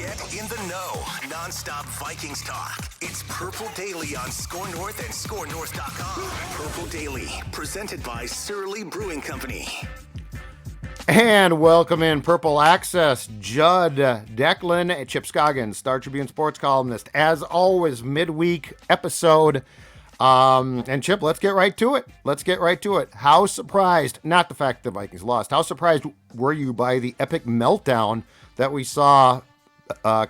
Get in the know. Non-stop Vikings talk. It's Purple Daily on Score North and ScoreNorth.com. Purple Daily, presented by Surly Brewing Company. And welcome in Purple Access, Judd, Declan, Chip Scoggins, Star Tribune sports columnist. As always, midweek episode. And Chip, let's get right to it. How surprised, not the fact the Vikings lost, how surprised were you by the epic meltdown that we saw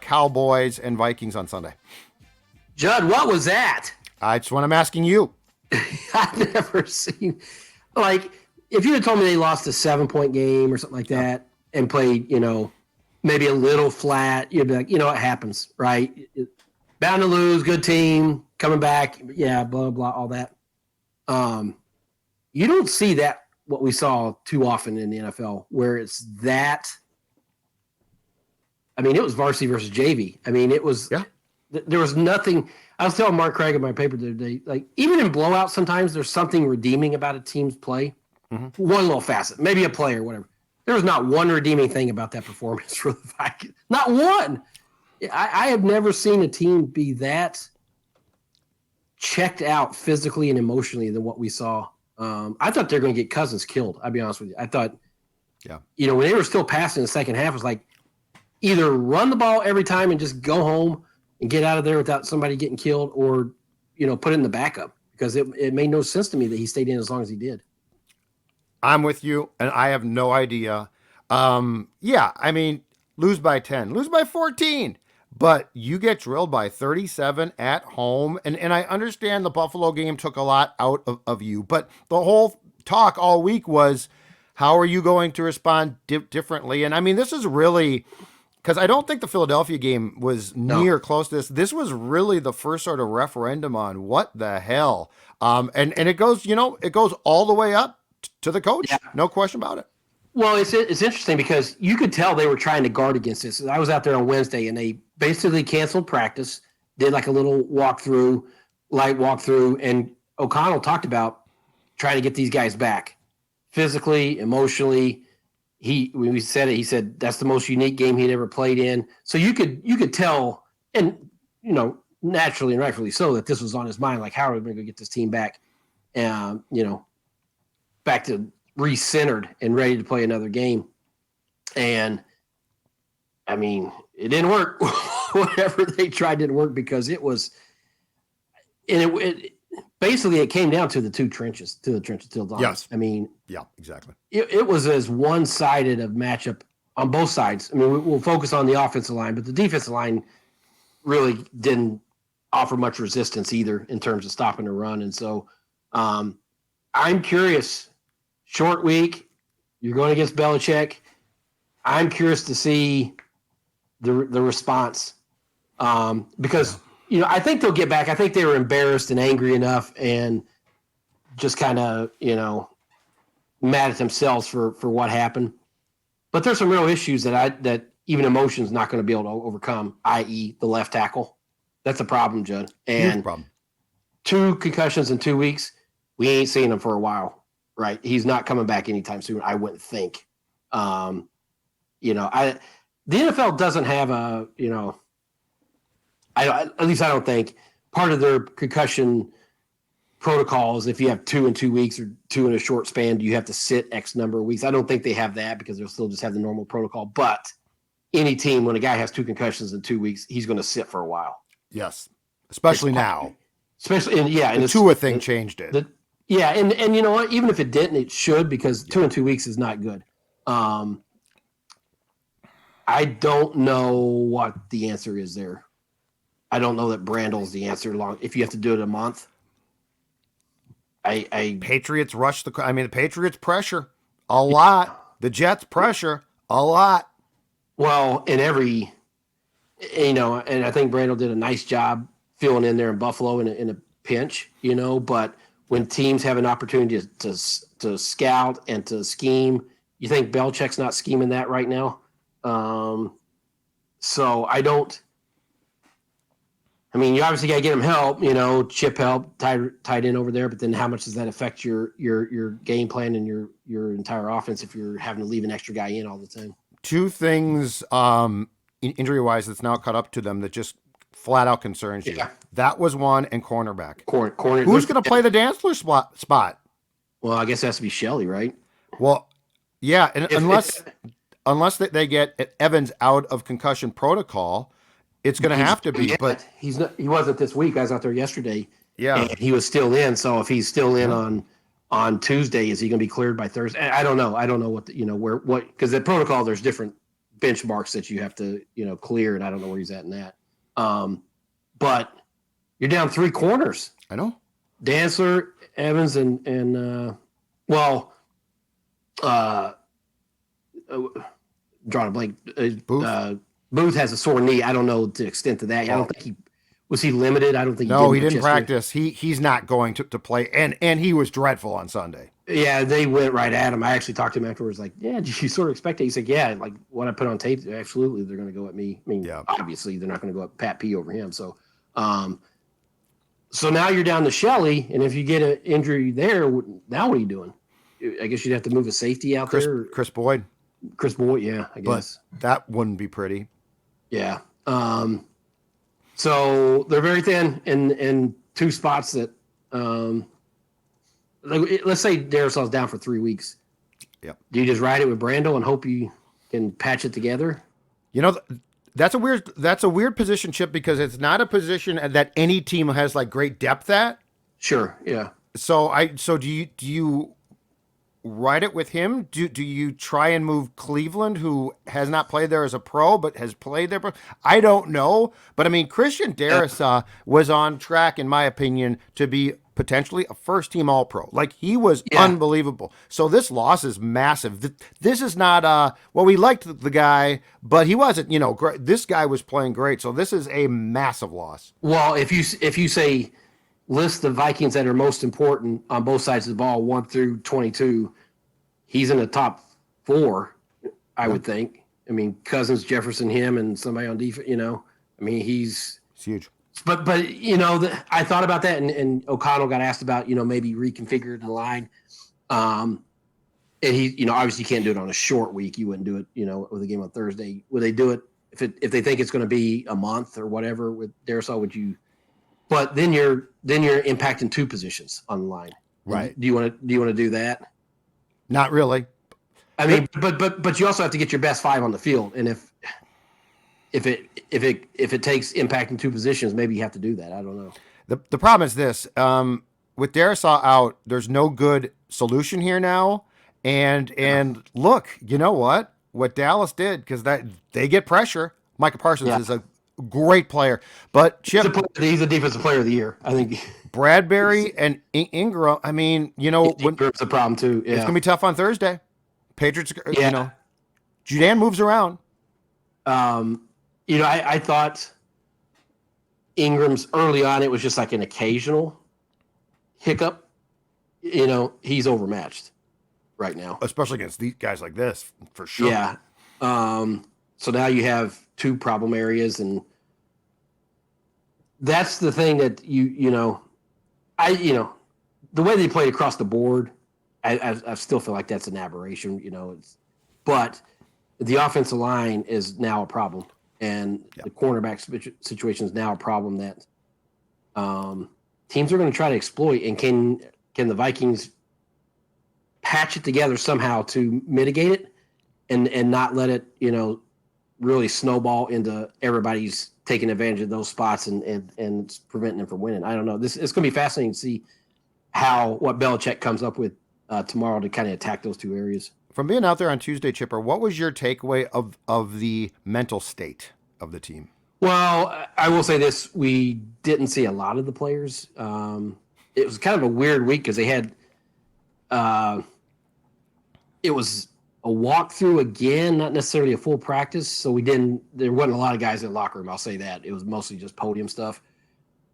Cowboys and Vikings on Sunday? Judd, what was that? That's what I'm asking you. I've never seen, if you had told me they lost a 7-point game or something like that and played, maybe a little flat, you'd be like, it happens, right? Bound to lose, good team, coming back, yeah, blah, blah, all that. You don't see that, what we saw too often in the NFL, where it's that. I mean, it was varsity versus JV. I mean, it was, there was nothing. I was telling Mark Craig in my paper the other day, even in blowouts, sometimes there's something redeeming about a team's play. Mm-hmm. One little facet, maybe a play or whatever. There was not one redeeming thing about that performance for the Vikings. Not one. I have never seen a team be that checked out physically and emotionally than what we saw. I thought they were going to get Cousins killed. I'll be honest with you. I thought, when they were still passing in the second half, it was like either run the ball every time and just go home and get out of there without somebody getting killed, or put it in the backup, because it made no sense to me that he stayed in as long as he did. I'm with you, and I have no idea. I mean, lose by 10, lose by 14, but you get drilled by 37 at home. And I understand the Buffalo game took a lot out of you, but the whole talk all week was, how are you going to respond differently? And I mean, this is really, because I don't think the Philadelphia game was near close to this. This was really the first sort of referendum on what the hell. And it goes, it goes all the way up to the coach. Yeah. No question about it. Well, it's interesting because you could tell they were trying to guard against this. I was out there on Wednesday, and they basically canceled practice, did like a little light walkthrough, and O'Connell talked about trying to get these guys back physically, emotionally. When we said it, he said that's the most unique game he'd ever played in. So you could tell, and naturally and rightfully so, that this was on his mind. Like, how are we going to get this team back, back to re-centered and ready to play another game? And I mean, it didn't work. Whatever they tried didn't work, because it was, and it basically it came down to the trenches till dawn. Yes. I mean, yeah, exactly. It was as one-sided of matchup on both sides. I mean, we'll focus on the offensive line, but the defensive line really didn't offer much resistance either in terms of stopping the run. And so I'm curious. Short week, you're going against Belichick. I'm curious to see the response, because I think they'll get back. I think they were embarrassed and angry enough, and just kind of mad at themselves for what happened. But there's some real issues that even emotion's not going to be able to overcome, i.e. the left tackle. That's a problem, Judd. And huge problem. 2 concussions in 2 weeks. We ain't seen him for a while. Right, he's not coming back anytime soon, I wouldn't think. The NFL doesn't have at least I don't think, part of their concussion protocol is if you have 2 in 2 weeks or 2 in a short span, you have to sit X number of weeks. I don't think they have that, because they'll still just have the normal protocol. But any team, when a guy has 2 concussions in 2 weeks, he's going to sit for a while. Yes, especially now. Especially, and the Tua thing changed it. And you know what? Even if it didn't, it should, because 2 in 2 weeks is not good. I don't know what the answer is there. I don't know that Brandle's the answer. If you have to do it a month. Patriots the Patriots pressure a lot. The Jets pressure a lot. Well, and I think Brandle did a nice job filling in there in Buffalo in a pinch, but when teams have an opportunity to scout and to scheme, you think Belichick's not scheming that right now? So I don't. I mean, you obviously got to get him help. Chip help tied in over there. But then, how much does that affect your game plan and your entire offense if you're having to leave an extra guy in all the time? 2 things injury-wise that's now caught up to them that just flat out concerns you? Yeah. That was one, and cornerback. Corner. Who's going to play the Dantzler spot? Well, I guess it has to be Shelley, right? Well, yeah, and unless they get Evans out of concussion protocol, it's going to have to be. Yeah, but he's not. He wasn't this week. I was out there yesterday. Yeah, and he was still in. So if he's still in on Tuesday, is he going to be cleared by Thursday? I don't know. I don't know what because the protocol, there's different benchmarks that you have to clear, and I don't know where he's at in that. But you're down 3 corners. I know. Dantzler, Evans, and drawing a blank. Booth has a sore knee. I don't know the extent of that. I don't think was he limited. I don't think. No, he didn't practice. He's not going to play, and he was dreadful on Sunday. Yeah, they went right at him. I actually talked to him afterwards. Like, yeah, did you sort of expect it? He said, yeah, like what I put on tape. Absolutely, they're going to go at me. I mean, obviously, they're not going to go at Pat P over him. So, so now you're down to Shelley, and if you get an injury there, now what are you doing? I guess you'd have to move a safety out there. Chris Boyd. Chris Boyd, yeah, I guess. But that wouldn't be pretty. Yeah. So they're very thin in 2 spots that, let's say Darisaul's down for 3 weeks. Yep. Do you just ride it with Brando and hope you can patch it together? That's a weird position, Chip, because it's not a position that any team has like great depth at. Sure. Yeah. So do you ride it with him? Do you try and move Cleveland, who has not played there as a pro but has played there? I don't know, but I mean Christian Darrisaw was on track, in my opinion, to be potentially a first-team All-Pro. Like, he was unbelievable. So this loss is massive. This is not we liked the guy, but he wasn't great. This guy was playing great. So this is a massive loss. Well, if you say list the Vikings that are most important on both sides of the ball, 1 through 22. He's in the top 4, I would think. I mean, Cousins, Jefferson, him, and somebody on defense. I mean, he's huge. But I thought about that, and O'Connell got asked about maybe reconfiguring the line. And he obviously you can't do it on a short week. You wouldn't do it with a game on Thursday. Would they do it if they think it's going to be a month or whatever with Darisaw? Would you? But then you're impacting 2 positions on the line, right? Do you want to do that? Not really. I mean, but you also have to get your best 5 on the field, and if it takes impacting 2 positions, maybe you have to do that. I don't know. The problem is this: with Darisaw out, there's no good solution here now. And look, you know what Dallas did, because they get pressure. Micah Parsons is a great player, but Chip, he's a defensive player of the year, I think. Bradbury and Ingram. I mean, Ingram's a problem too. Yeah. It's gonna be tough on Thursday. Patriots, Judan moves around. I thought Ingram's early on, it was just like an occasional hiccup. He's overmatched right now, especially against these guys like this, for sure. Yeah. So now you have 2 problem areas, and that's the thing that the way they played across the board, I still feel like that's an aberration. But the offensive line is now a problem, and the cornerback situation is now a problem that teams are going to try to exploit. And can the Vikings patch it together somehow to mitigate it, and not let it really snowball into everybody's taking advantage of those spots and preventing them from winning? I don't know. It's going to be fascinating to see what Belichick comes up with tomorrow to kind of attack those 2 areas. From being out there on Tuesday, Chipper, what was your takeaway of the mental state of the team? Well, I will say this. We didn't see a lot of the players. It was kind of a weird week because they had it was a walkthrough again, not necessarily a full practice. So there wasn't a lot of guys in the locker room. I'll say that. It was mostly just podium stuff.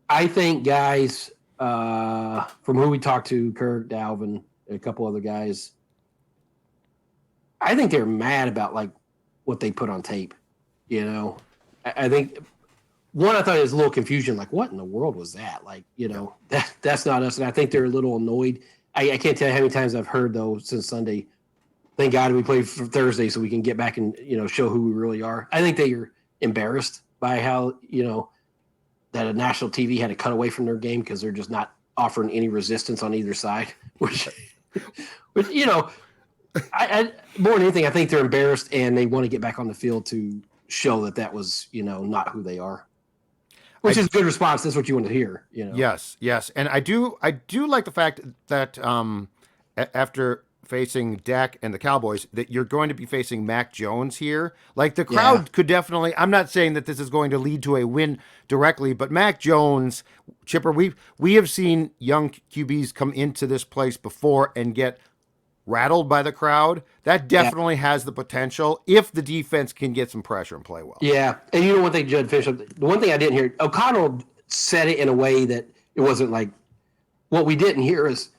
I think guys from who we talked to, Kirk, Dalvin, a couple other guys, I think they're mad about like what they put on tape. I think I thought it was a little confusion. Like, what in the world was that? Like, that's not us. And I think they're a little annoyed. I can't tell you how many times I've heard though since Sunday. Thank God we played for Thursday so we can get back and show who we really are. I think embarrassed by how, that a national TV had to cut away from their game because they're just not offering any resistance on either side, which I more than anything, I think they're embarrassed and they want to get back on the field to show that was, not who they are, which is a good response. That's what you want to hear, Yes, yes. And I do like the fact that after facing Dak and the Cowboys, that you're going to be facing Mac Jones here. Like the crowd could definitely, I'm not saying that this is going to lead to a win directly, but Mac Jones, Chipper, we have seen young QBs come into this place before and get rattled by the crowd. That definitely has the potential if the defense can get some pressure and play well. Yeah. And you know one thing, Judd Fisher, the one thing I didn't hear, O'Connell said it in a way that it wasn't like, what we didn't hear is,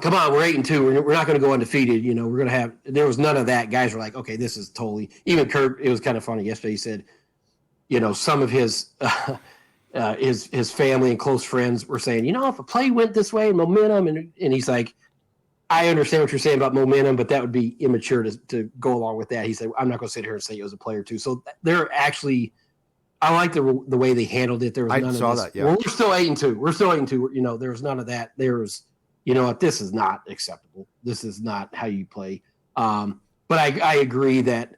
come on, we're 8-2. We're not going to go undefeated. We're going to have. There was none of that. Guys were like, okay, this is totally. Even Kurt, it was kind of funny yesterday. He said, some of his family and close friends were saying, if a play went this way, momentum, and he's like, I understand what you're saying about momentum, but that would be immature to go along with that. He said, I'm not going to sit here and say it was a play or two. So they're actually. I like the way they handled it. There was none of this. I saw that. Yeah, well, we're still 8-2. We're still 8-2. There was none of that. There was. This is not acceptable. This is not how you play. But I agree that,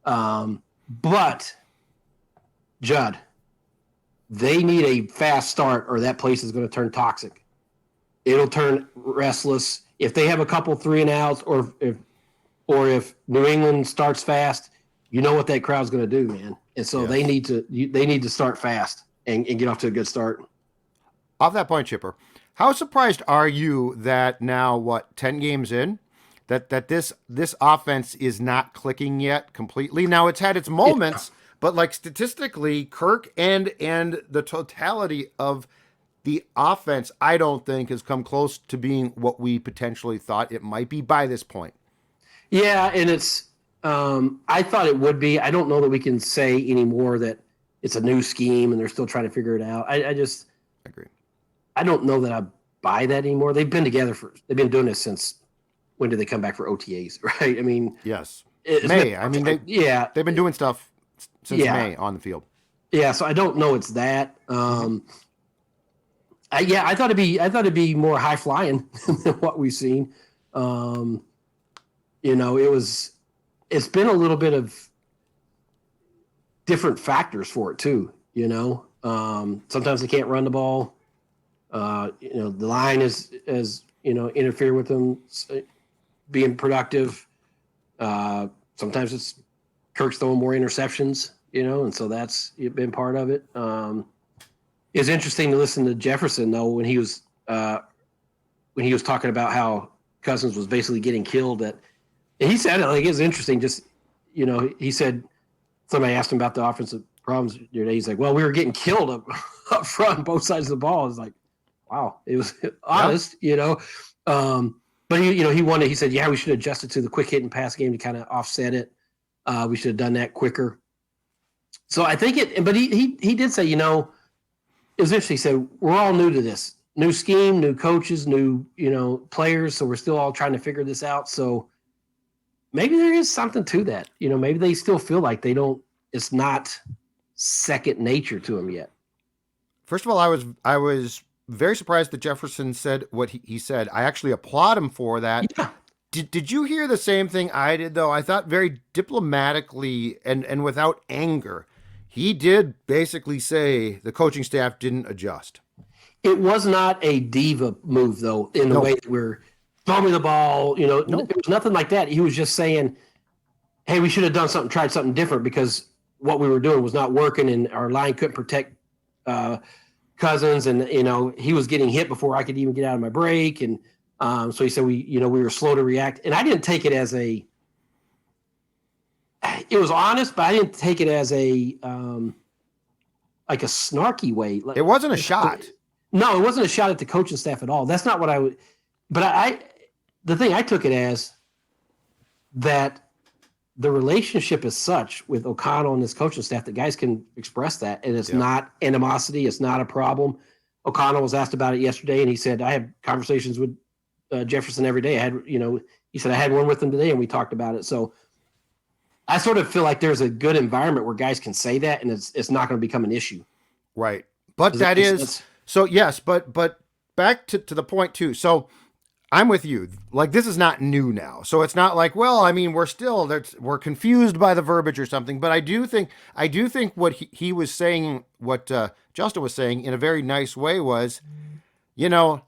but Judd, they need a fast start or that place is going to turn toxic. It'll turn restless. If they have a couple 3-and-outs or if New England starts fast, you know what that crowd's going to do, man. And so they need to start fast and get off to a good start. Off that point, Chipper, how surprised are you that now, 10 games in, that this offense is not clicking yet completely? Now, it's had its moments, but like statistically, Kirk and the totality of the offense, I don't think has come close to being what we potentially thought it might be by this point. Yeah, and it's I thought it would be. I don't know that we can say anymore that it's a new scheme and they're still trying to figure it out. I just agree. I don't know that I buy that anymore. They've been together they've been doing this since when did they come back for OTAs, right? I mean, yes, May. They've been doing stuff since May on the field. Yeah, so I don't know it's that. I thought it'd be more high flying than what we've seen. It's been a little bit of different factors for it too. Sometimes they can't run the ball. The line is interfere with them being productive. Sometimes it's Kirk's throwing more interceptions, and so that's been part of it. It's interesting to listen to Jefferson though when he was talking about how Cousins was basically getting killed. And he said it like it was interesting. Just he said somebody asked him about the offensive problems today. He's like, well, we were getting killed up front, both sides of the ball. It's like, wow, it was honest, But he wanted. He said, yeah, we should have adjusted to the quick hit and pass game to kind of offset it. We should have done that quicker. So I think it. But he did say, it was interesting. He said, we're all new to this, new scheme, new coaches, new players. So we're still all trying to figure this out. So maybe there is something to that. Maybe they still feel like they don't. It's not second nature to them yet. First of all, I was very surprised that Jefferson said what he said. I actually applaud him for that. Yeah. Did you hear the same thing I did, though? I thought very diplomatically and without anger, he did basically say the coaching staff didn't adjust. It was not a diva move, though, in the way that we're throwing the ball. It was nothing like that. He was just saying, hey, we should have done something, tried something different because what we were doing was not working and our line couldn't protect Cousins, and he was getting hit before I could even get out of my break, and so he said we were slow to react, and I didn't take it as it was honest, but I didn't take it as a like a snarky way. It wasn't a shot. No, it wasn't a shot at the coaching staff at all. That's not what I would. But the thing I took it as that the relationship is such with O'Connell and his coaching staff that guys can express that, and it's not animosity. It's not a problem. O'Connell was asked about it yesterday, and he said, "I have conversations with Jefferson every day. He said I had one with him today, and we talked about it." So I sort of feel like there's a good environment where guys can say that, and it's not going to become an issue. Right. But Does that that make is sense? so yes, but back to the point too. So I'm with you. Like this is not new now. So it's not like, well, I mean, we're confused by the verbiage or something, but I do think what he was saying, what Justin was saying in a very nice way was, you know,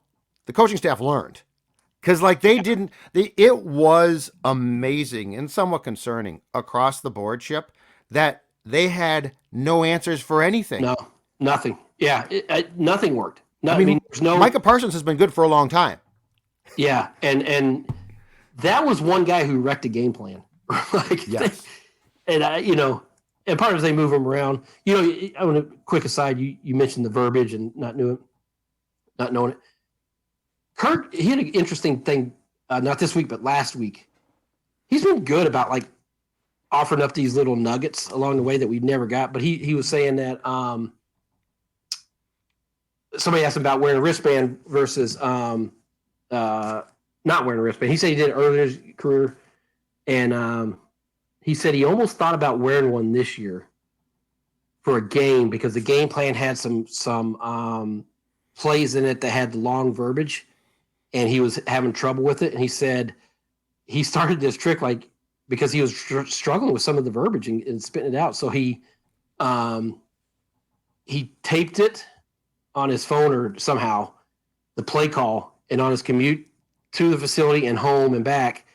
the coaching staff learned. Cuz like it was amazing and somewhat concerning across the board ship that they had no answers for anything. No, nothing. Yeah, nothing worked. No, I I mean, mean, there's no. Micah Parsons has been good for a long time. Yeah, and that was one guy who wrecked a game plan. like, Yes. and and part of it is they move him around. I want to quick aside. You mentioned the verbiage and not knowing it. Kirk, he had an interesting thing, not this week, but last week. He's been good about like offering up these little nuggets along the way that we never got. But he was saying that somebody asked him about wearing a wristband versus not wearing a wristband. He said he did it earlier in his career, and he said he almost thought about wearing one this year for a game because the game plan had some plays in it that had long verbiage, and he was having trouble with it. And he said he started this trick like because he was struggling with some of the verbiage and spitting it out. So he taped it on his phone or somehow the play call, and on his commute to the facility and home and back,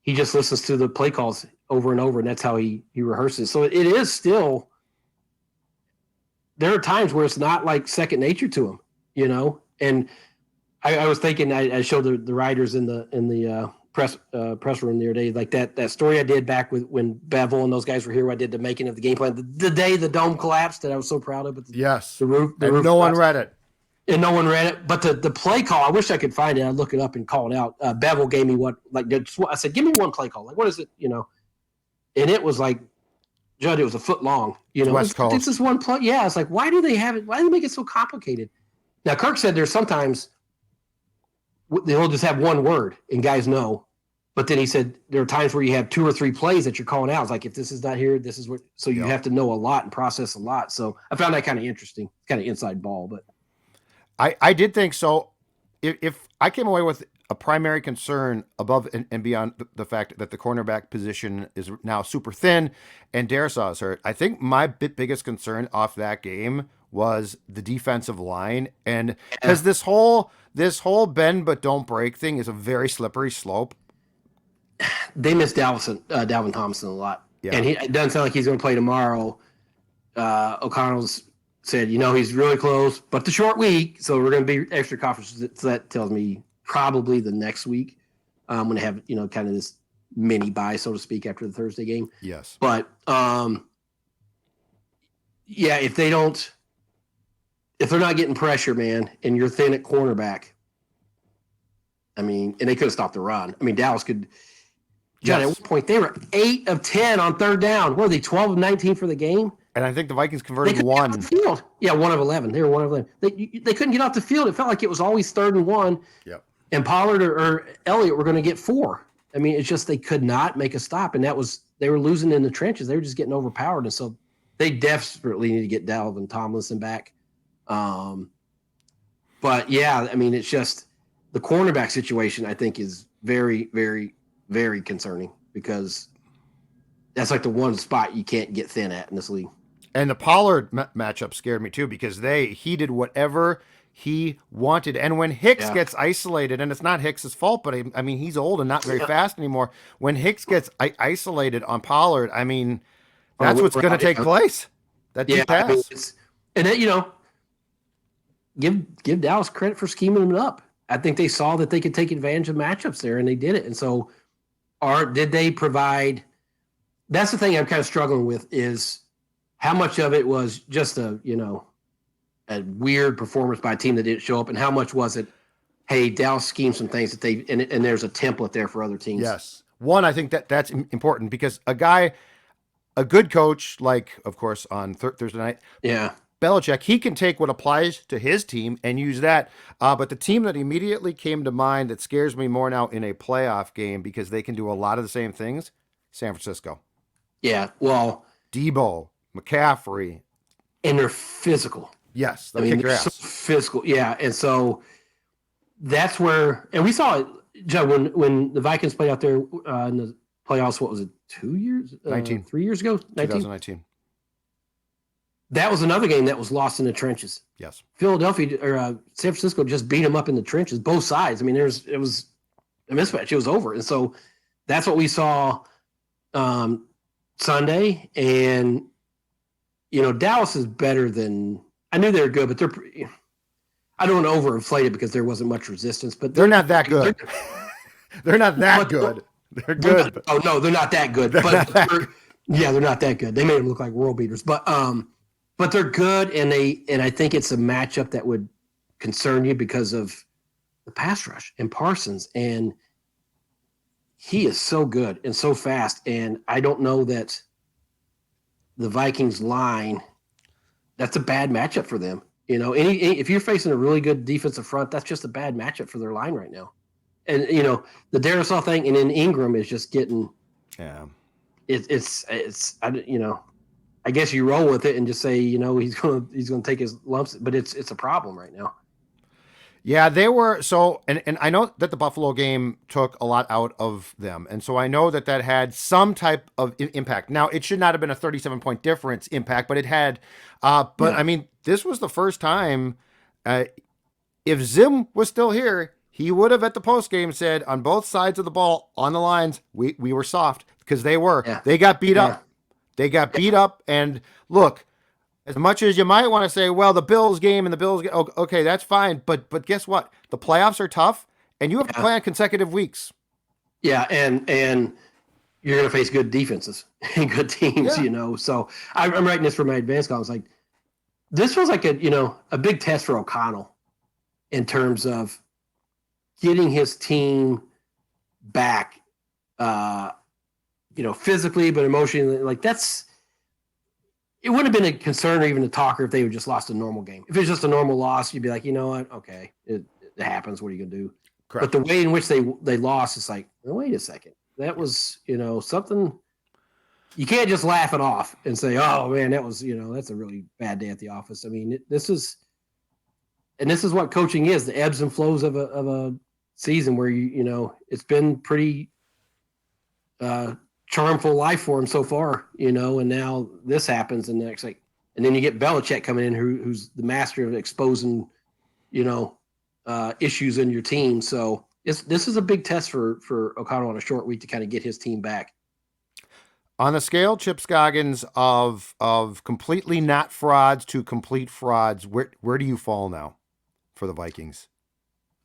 he just listens to the play calls over and over, and that's how he rehearses. So it is still. There are times where it's not like second nature to him, And I was thinking, I showed the writers in the press room the other day, like that story I did back when Bevel and those guys were here. Where I did the making of the game plan, the day the dome collapsed, that I was so proud of. But Yes. the roof, and no one read it. and no one read it. But the play call, I wish I could find it. I'd look it up and call it out. Bevel gave me I said, give me one play call. Like, what is it? And it was like, Judd, it was a foot long. West Coast. This is one play. Yeah, it's like, why do they have it? Why do they make it so complicated? Now, Kirk said there's sometimes they'll just have one word and guys know. But then he said there are times where you have 2 or 3 plays that you're calling out. It's like, if this is not here, this is what. So you have to know a lot and process a lot. So I found that kind of interesting, kind of inside ball. But I did think so. If I came away with a primary concern above and beyond the fact that the cornerback position is now super thin and Darisaw is hurt, I think my biggest concern off that game was the defensive line. And because this whole bend but don't break thing is a very slippery slope. they miss Dalvin Thompson a lot. Yeah. And it doesn't sound like he's going to play tomorrow. O'Connell's said, he's really close, but the short week, so we're going to be extra cautious. So that tells me probably the next week I'm going to have, kind of this mini bye, so to speak, after the Thursday game. Yes. But, yeah, if they're not getting pressure, man, and you're thin at cornerback, I mean, and they could have stopped the run. I mean, Dallas could. John, at one point, they were 8 of 10 on third down. What are they, 12 of 19 for the game? And I think the Vikings converted 1. Get off the field. Yeah, 1 of 11. They were 1 of 11. They couldn't get off the field. It felt like it was always 3rd and 1. Yep. And Pollard or Elliott were going to get 4. I mean, it's just they could not make a stop. And they were losing in the trenches. They were just getting overpowered. And so they desperately need to get Dalvin Tomlinson back. But, yeah, I mean, it's just the cornerback situation, I think, is very, very, very concerning because that's like the one spot you can't get thin at in this league. And the Pollard matchup scared me too because he did whatever he wanted. And when Hicks gets isolated, and it's not Hicks's fault, but I mean, he's old and not very fast anymore. When Hicks gets isolated on Pollard, I mean, that's what's going to take place. That deep pass. I mean, give Dallas credit for scheming them up. I think they saw that they could take advantage of matchups there, and they did it. And so, did they provide? That's the thing I'm kind of struggling with is how much of it was just a weird performance by a team that didn't show up, and how much was it, hey, Dallas schemed some things that they and there's a template there for other teams. Yes, one, I think that's important because a good coach, like of course on Thursday night, Belichick, he can take what applies to his team and use that. But the team that immediately came to mind that scares me more now in a playoff game because they can do a lot of the same things, San Francisco. Yeah. Well, Debo, McCaffrey. and they're physical. Yes, I they'll mean, kick they're your so ass. physical. Yeah. And so that's where, and we saw it, Joe, when the Vikings played out there in the playoffs, what was it, 2 years, 19, 3 years ago, 19? 2019. That was another game that was lost in the trenches. Yes. Philadelphia or San Francisco just beat them up in the trenches, both sides. I mean, it was a mismatch. It was over. And so that's what we saw Sunday. And, Dallas is better than, I knew they were good, but I don't want to overinflate it because there wasn't much resistance, but They're not that good. They're not that good. They're good. No, they're not that good. They're But not that good. yeah, they're not that good. They made them look like world beaters, but they're good, and I think it's a matchup that would concern you because of the pass rush and Parsons, and he is so good and so fast, and I don't know that the Vikings line, that's a bad matchup for them. If you're facing a really good defensive front, that's just a bad matchup for their line right now. And the Darisaw thing, and then Ingram is just getting. Yeah. It's I guess you roll with it and just say he's gonna take his lumps, but it's a problem right now. Yeah, they were so, and I know that the Buffalo game took a lot out of them, and so I know that had some type of impact. Now, it should not have been a 37-point difference impact, but it had. But yeah. I mean, this was the first time. If Zim was still here, he would have at the post game said on both sides of the ball on the lines, we were soft because they were. Yeah. They got beat up. They got beat up, and look. As much as you might want to say, well, the Bills game and the Bills game, okay, that's fine. But guess what? The playoffs are tough, and you have to play on consecutive weeks. Yeah, and you're going to face good defenses and good teams, So I'm writing this for my advanced columns. Like, this was like a big test for O'Connell in terms of getting his team back, physically, but emotionally. Like, it wouldn't have been a concern or even a talker if they had just lost a normal game. If it's just a normal loss, you'd be like, you know what? Okay, it happens. What are you going to do? Correct. But the way in which they lost, it's like, oh, wait a second. That was, something you can't just laugh it off and say, oh, man, that was, that's a really bad day at the office. I mean, this is what coaching is, the ebbs and flows of a season where, it's been pretty charmful life for him so far, and now this happens, and and then you get Belichick coming in, who's the master of exposing, issues in your team. So this is a big test for O'Connell on a short week to kind of get his team back. On the scale, Chip Scoggins, of completely not frauds to complete frauds, where do you fall now for the Vikings?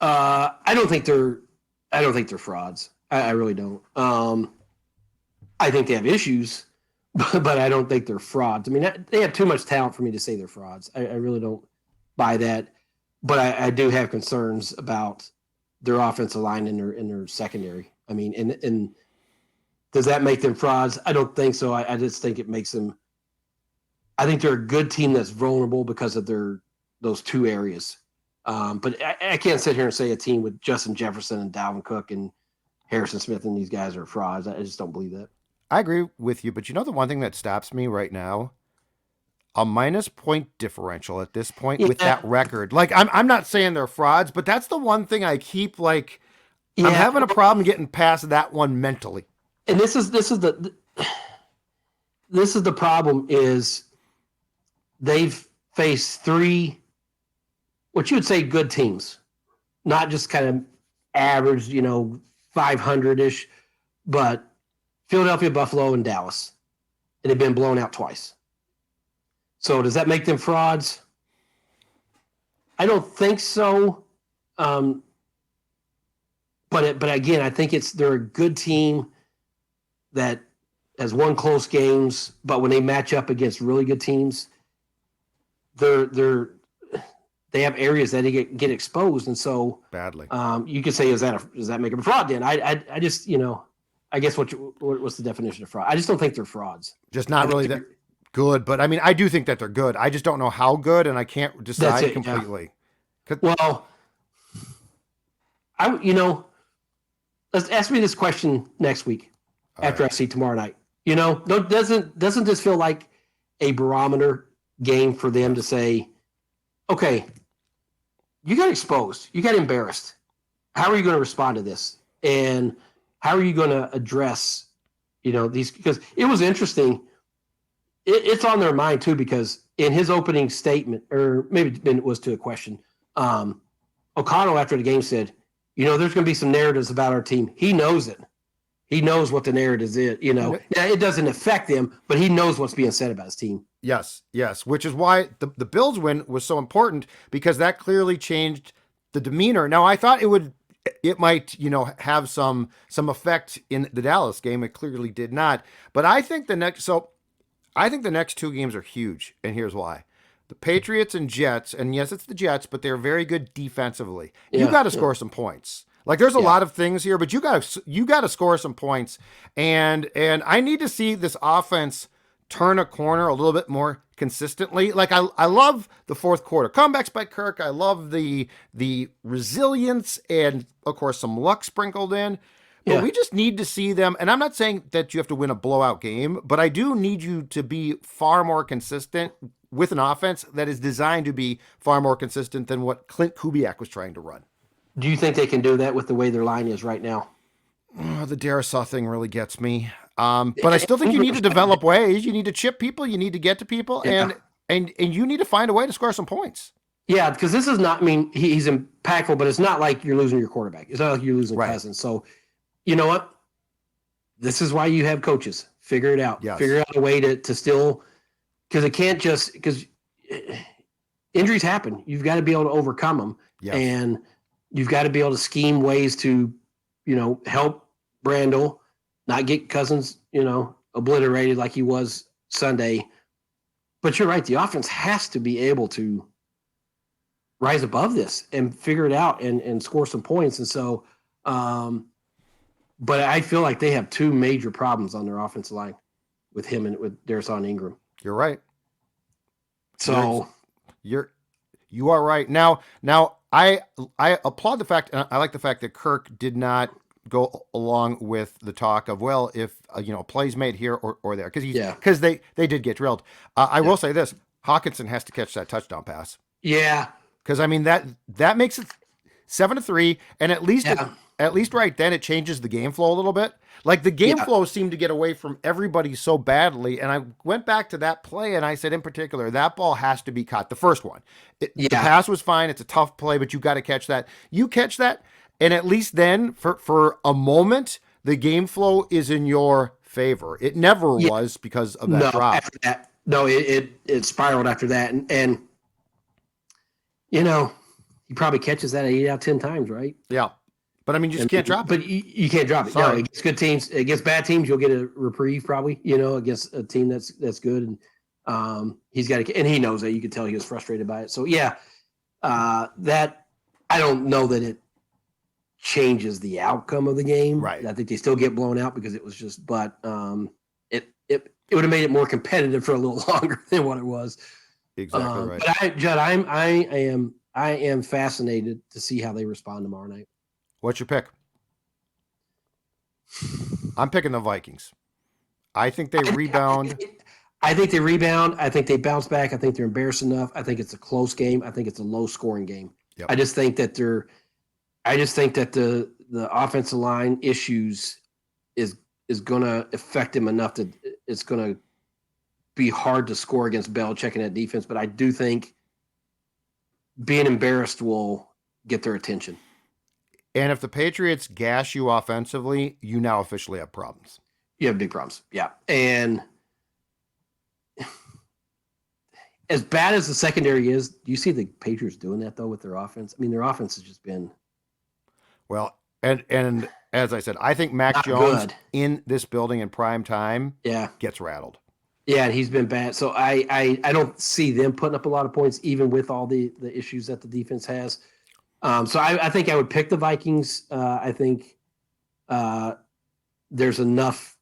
I don't think they're frauds. I really don't. I think they have issues, but I don't think they're frauds. I mean, they have too much talent for me to say they're frauds. I really don't buy that. But I do have concerns about their offensive line and their secondary. I mean, and does that make them frauds? I don't think so. I just think it makes them. I think they're a good team that's vulnerable because of those two areas. But I can't sit here and say a team with Justin Jefferson and Dalvin Cook and Harrison Smith and these guys are frauds. I just don't believe that. I agree with you, but the one thing that stops me right now, a -point differential at this point with that record. Like, I'm not saying they're frauds, but that's the one thing I keep I'm having a problem getting past that one mentally. And this is the problem is they've faced three, what you would say good teams, not just kind of average, 500-ish, but Philadelphia, Buffalo, and Dallas, and they've been blown out twice. So does that make them frauds? I don't think so. But again, I think they're a good team that has won close games, but when they match up against really good teams, they have areas that they get exposed, and so badly. You could say, does that make them a fraud? Then I just I guess what's the definition of fraud? I just don't think they're frauds. Just not really that good, but I mean, I do think that they're good. I just don't know how good, and I can't decide completely. Yeah. Well, let's ask me this question next week after I see tomorrow night. Doesn't this feel like a barometer game for them to say, okay, you got exposed, you got embarrassed. How are you going to respond to this? And how are you going to address, these? Because it was interesting. It's on their mind too, because in his opening statement, or maybe it was to a question, O'Connell after the game said, there's going to be some narratives about our team. He knows it. He knows what the narrative is. Now it doesn't affect him, but he knows what's being said about his team. Yes, which is why the Bills win was so important, because that clearly changed the demeanor. Now, I thought it might, have some effect in the Dallas game. It clearly did not. But I think the next two games are huge, and here's why. The Patriots and Jets, and yes, it's the Jets, but they're very good defensively. You got to score some points. Like, there's a lot of things here, but you got to score some points, and I need to see this offense turn a corner a little bit more consistently. Like, I love the fourth quarter comebacks by Kirk. I love the resilience and, of course, some luck sprinkled in. But we just need to see them. And I'm not saying that you have to win a blowout game, but I do need you to be far more consistent with an offense that is designed to be far more consistent than what Clint Kubiak was trying to run. Do you think they can do that with the way their line is right now? Oh, the Darisaw thing really gets me. But I still think you need to develop ways. You need to chip people. You need to get to people. And you need to find a way to score some points. Yeah, because this is not, he's impactful, but it's not like you're losing your quarterback. It's not like you're losing Cousins. So, you know what? This is why you have coaches. Figure it out. Yes. Figure out a way to still, because it can't just, because injuries happen. You've got to be able to overcome them. Yes. And you've got to be able to scheme ways to, help Brandel not get Cousins, obliterated like he was Sunday. But you're right. The offense has to be able to rise above this and figure it out and score some points. And so, but I feel like they have two major problems on their offensive line with him and with Darisaw Ingram. You're right. So you are right. Now I applaud the fact, and I like the fact that Kirk did not go along with the talk of, well, if plays made here or there, because they did get drilled. I will say this: Hawkinson has to catch that touchdown pass. Yeah, because that makes it 7-3, and at least right then it changes the game flow a little bit. Like, the game flow seemed to get away from everybody so badly, and I went back to that play and I said, in particular, that ball has to be caught. The first one, the pass was fine. It's a tough play, but you got to catch that. You catch that. And at least then, for a moment, the game flow is in your favor. It never was because of that drop. After that, it spiraled after that. And he probably catches that 8 out of 10 times, right? Yeah. But, you just can't drop it. But you can't drop it. Sorry. No, against good teams, against bad teams, you'll get a reprieve probably, against a team that's good. And he's got to – and he knows that. You could tell he was frustrated by it. So, that – I don't know that it changes the outcome of the game. Right. I think they still get blown out because it was just, but it would have made it more competitive for a little longer than what it was. Exactly right. But Judd, I am fascinated to see how they respond tomorrow night. What's your pick? I'm picking the Vikings. I think they rebound. I think they rebound. I think they bounce back. I think they're embarrassed enough. I think it's a close game. I think it's a low scoring game. Yep. I just think that the offensive line issues is going to affect him enough that it's going to be hard to score against Belichick in that defense. But I do think being embarrassed will get their attention. And if the Patriots gash you offensively, you now officially have problems. You have big problems. Yeah. And as bad as the secondary is, do you see the Patriots doing that, though, with their offense? Their offense has just been... Well, and as I said, I think Mac Jones in this building in prime time gets rattled. Yeah, and he's been bad. So I don't see them putting up a lot of points, even with all the issues that the defense has. So I think I would pick the Vikings. I think there's enough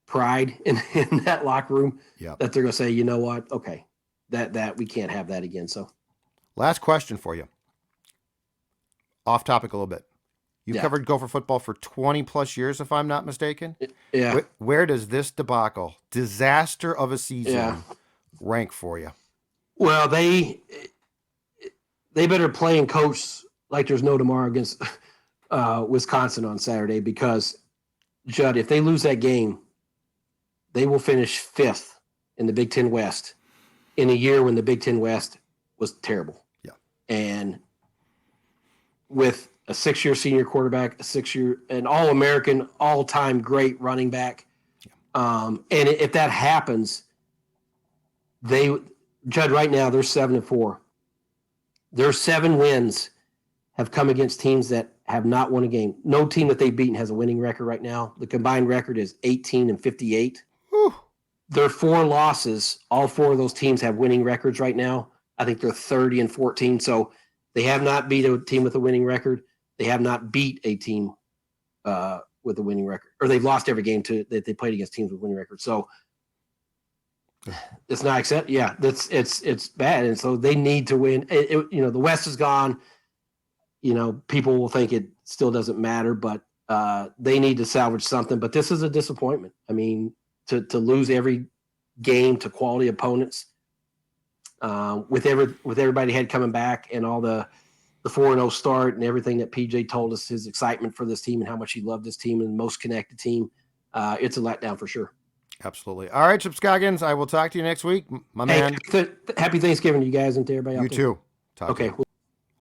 pride in that locker room that they're going to say, you know what? Okay, that we can't have that again. So, last question for you. Off topic a little bit. You Yeah. covered Gopher football for 20 plus years, if I'm not mistaken. Yeah. Where does this debacle, disaster of a season, rank for you? Well, they better play and coach like there's no tomorrow against Wisconsin on Saturday, because, Judd, if they lose that game, they will finish 5th in the Big Ten West in a year when the Big Ten West was terrible. Yeah. And with a 6-year senior quarterback, an All-American, all-time great running back. And if that happens, Judd, right now they're 7-4. Their 7 wins have come against teams that have not won a game. No team that they've beaten has a winning record right now. The combined record is 18-58. Whew. Their 4 losses, all 4 of those teams have winning records right now. I think they're 30-14. So they have not beat a team with a winning record. They have not beat a team with a winning record, or they've lost every game that they played against teams with winning records. So it's not accept. Yeah, it's bad, and so they need to win. The West is gone. People will think it still doesn't matter, but they need to salvage something. But this is a disappointment. I mean, to lose every game to quality opponents, with everybody had coming back and all the 4-0 start and everything that PJ told us, his excitement for this team and how much he loved this team and the most connected team. It's a letdown for sure. Absolutely. All right, Chip Scoggins, I will talk to you next week, my man. Happy Thanksgiving to you guys and to everybody out there. You too. Talk to Okay. you.